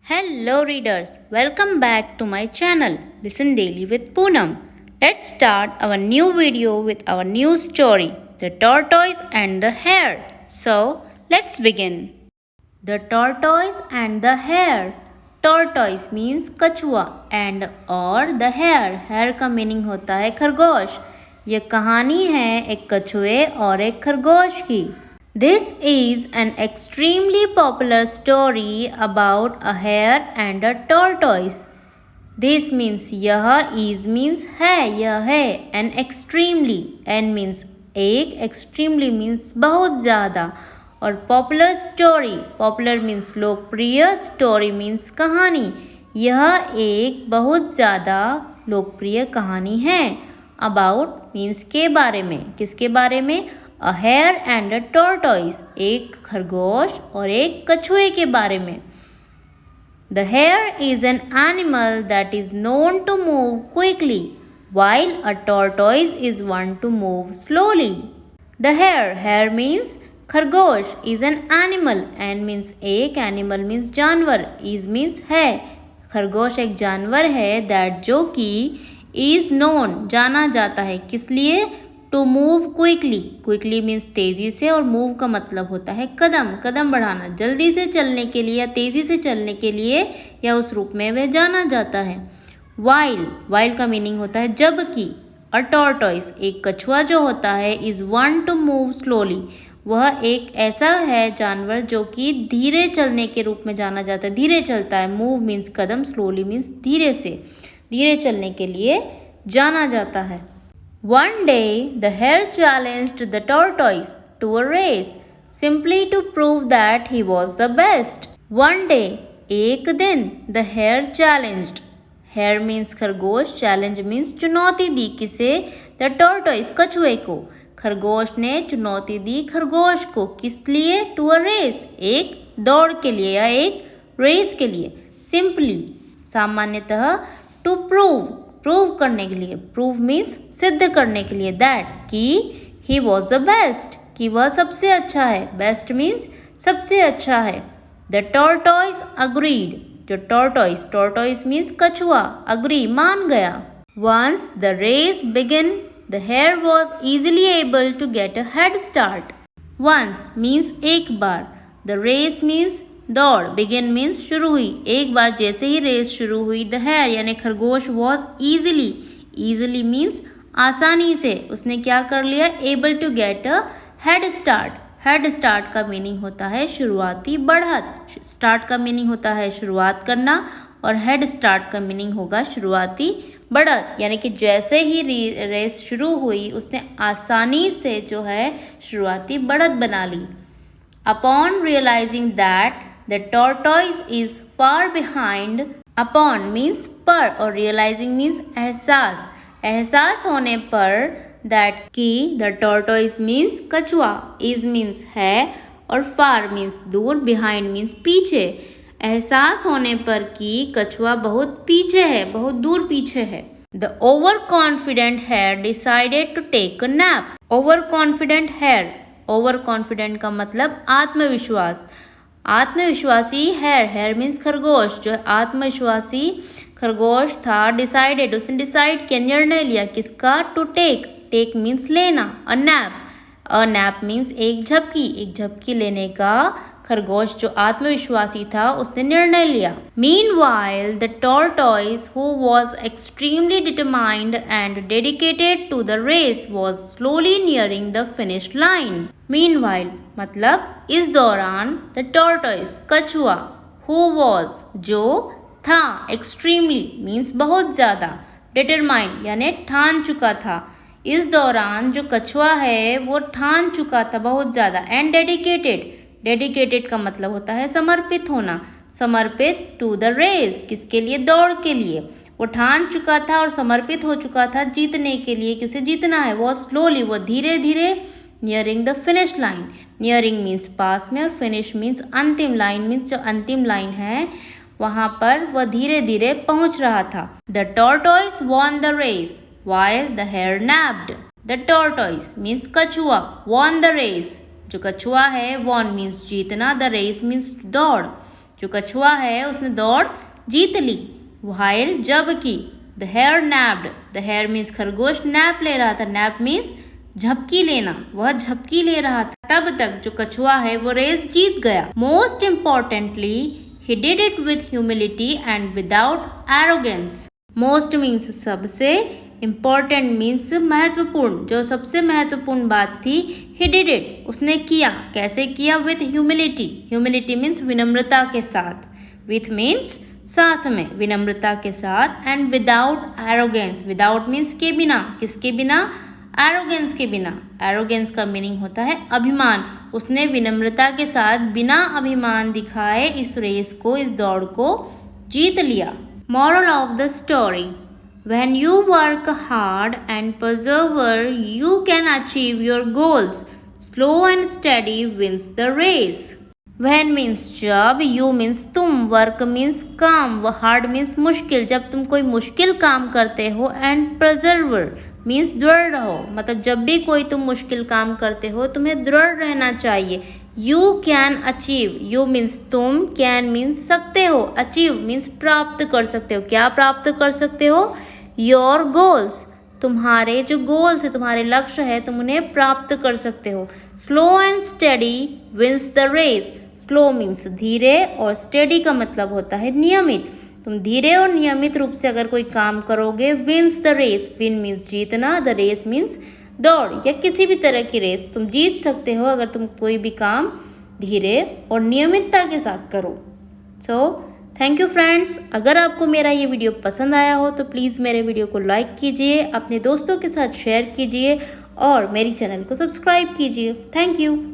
Hello, readers. Welcome back to my channel. Listen Daily with Poonam. Let's start our new video with our new story, The Tortoise and the Hare. So, let's begin. The Tortoise and the Hare. Tortoise means कछुआ and और the hare. Hare का meaning होता है खरगोश. यह कहानी है एक कछुए और एक खरगोश की. This is an extremely popular story about a hare and a tortoise. This means यह is means है यह है and extremely and means एक extremely means बहुत ज़्यादा और popular story popular means लोकप्रिय story means कहानी यह एक बहुत ज़्यादा लोकप्रिय कहानी है. About means के बारे में किसके बारे में A hare and a tortoise एक खरगोश और एक कछुए के बारे में. The hare is an animal that is known to move quickly while a tortoise is one to move slowly. The hare means खरगोश is an animal and means एक animal means जानवर is means है खरगोश एक जानवर है that जो कि is known जाना जाता है किस लिए to move quickly quickly means तेज़ी से और मूव का मतलब होता है कदम कदम बढ़ाना जल्दी से चलने के लिए या तेज़ी से चलने के लिए या उस रूप में वह जाना जाता है. वाइल का मीनिंग होता है जबकि. अ टॉर्टॉइस एक कछुआ जो होता है is one two move slowly वह एक ऐसा है जानवर जो कि धीरे चलने के रूप में जाना जाता है धीरे चलता है. मूव मीन्स कदम स्लोली मीन्स धीरे से धीरे चलने के लिए जाना जाता है. One day, the hare challenged the tortoise to a race, simply to prove that he was the best. One day, एक दिन, the hare challenged. Hare means खरगोश, challenge means चुनौती दी किसे? The tortoise, कछुए को. खरगोश ने चुनौती दी खरगोश को किस लिए? To a race, एक दौड़ के लिए या एक रेस के लिए. Simply, सामान्यतः to प्रूव करने के लिए. प्रूव मीन्स सिद्ध करने के लिए दैट कि ही वॉज द बेस्ट कि वह सबसे अच्छा है. बेस्ट मीन्स सबसे अच्छा है. द टॉर्टॉइस अग्रीड जो टॉर्टॉइस मीन्स कछुआ अग्री मान गया. Once the race begin the hare was easily able to get a head start. Once means एक बार. द रेस मीन्स दौड़. बिगिन मीन्स शुरू हुई. एक बार जैसे ही रेस शुरू हुई द हेयर यानी खरगोश वॉज ईजिली मीन्स आसानी से उसने क्या कर लिया able to get a head start. Head start का मीनिंग होता है शुरुआती बढ़त. स्टार्ट का मीनिंग होता है शुरुआत करना और हेड स्टार्ट का मीनिंग होगा शुरुआती बढ़त यानी कि जैसे ही रेस शुरू हुई उसने आसानी से जो है शुरुआती बढ़त बना ली. Upon realizing that the tortoise is far behind, upon means पर और realizing means एहसास होने पर that कि the tortoise means कछुआ is means है और far means दूर behind means पीछे. एहसास होने पर कि कछुआ बहुत पीछे है बहुत दूर पीछे है. The overconfident hare decided to take a nap. Overconfident hare over confident का मतलब आत्मविश्वासी हेयर मीन्स खरगोश जो आत्मविश्वासी खरगोश था. डिसाइडेड उसने डिसाइड किया निर्णय लिया किसका टू टेक मीन्स लेना. अ नैप मीन्स एक झपकी लेने का. खरगोश जो आत्मविश्वासी था उसने निर्णय लिया. Meanwhile, the tortoise, who was extremely determined and dedicated to the race, was slowly nearing the finish line. Meanwhile, मतलब इस दौरान the tortoise कछुआ who was जो था extremely means बहुत ज़्यादा determined यानी ठान चुका था. इस दौरान जो कछुआ है वो ठान चुका था बहुत ज़्यादा and डेडिकेटेड का मतलब होता है समर्पित होना. समर्पित टू द रेस किसके लिए दौड़ के लिए. वो ठान चुका था और समर्पित हो चुका था जीतने के लिए कि उसे जीतना है. वो स्लोली वो धीरे धीरे nearing the finish line. Nearing means पास में और फिनिश मीन्स अंतिम. लाइन मीन्स जो अंतिम लाइन है वहाँ पर वह धीरे धीरे पहुँच रहा था. The tortoise won the race while the hare napped. The tortoise means कछुआ won the race जो कछुआ है वॉन मीन्स जीतना द रेस मीन्स दौड़ जो कछुआ है उसने दौड़ जीत ली। while जबकि the hare napped, the hare means खरगोश नैप ले रहा था, नैप मीन्स झपकी लेना, वह झपकी ले रहा था। तब तक जो कछुआ है वो रेस जीत गया। Most importantly he did it with humility and without arrogance. most means सबसे, important means महत्वपूर्ण, जो सबसे महत्वपूर्ण बात थी he did it, उसने किया। कैसे किया? with humility. humility means विनम्रता के साथ, with means साथ में, विनम्रता के साथ, and without arrogance. without means के बिना, किसके बिना? एरोगेंस के बिना। एरोगेंस का मीनिंग होता है अभिमान। उसने विनम्रता के साथ बिना अभिमान दिखाए इस रेस को, इस दौड़ को जीत लिया। Moral of the story: when you work hard and persevere, you can achieve your goals. Slow and steady wins the race. when means जब, you means तुम, work means काम, hard means मुश्किल, जब तुम कोई मुश्किल काम करते हो, and persevere मीन्स दृढ़ रहो, मतलब जब भी कोई तुम मुश्किल काम करते हो तुम्हें दृढ़ रहना चाहिए। You can achieve, you means तुम, कैन मीन्स सकते हो, अचीव मीन्स प्राप्त कर सकते हो। क्या प्राप्त कर सकते हो? योर गोल्स, तुम्हारे जो गोल्स है, तुम्हारे लक्ष्य है, तुम उन्हें प्राप्त कर सकते हो। Slow and steady wins the race, slow means धीरे और स्टडी का मतलब होता है नियमित। तुम धीरे और नियमित रूप से अगर कोई काम करोगे, wins the race, win means जीतना, द रेस मीन्स दौड़ या किसी भी तरह की रेस तुम जीत सकते हो अगर तुम कोई भी काम धीरे और नियमितता के साथ करो। So thank you friends. अगर आपको मेरा ये वीडियो पसंद आया हो तो प्लीज़ मेरे वीडियो को लाइक कीजिए, अपने दोस्तों के साथ शेयर कीजिए और मेरी चैनल को सब्सक्राइब कीजिए। Thank you.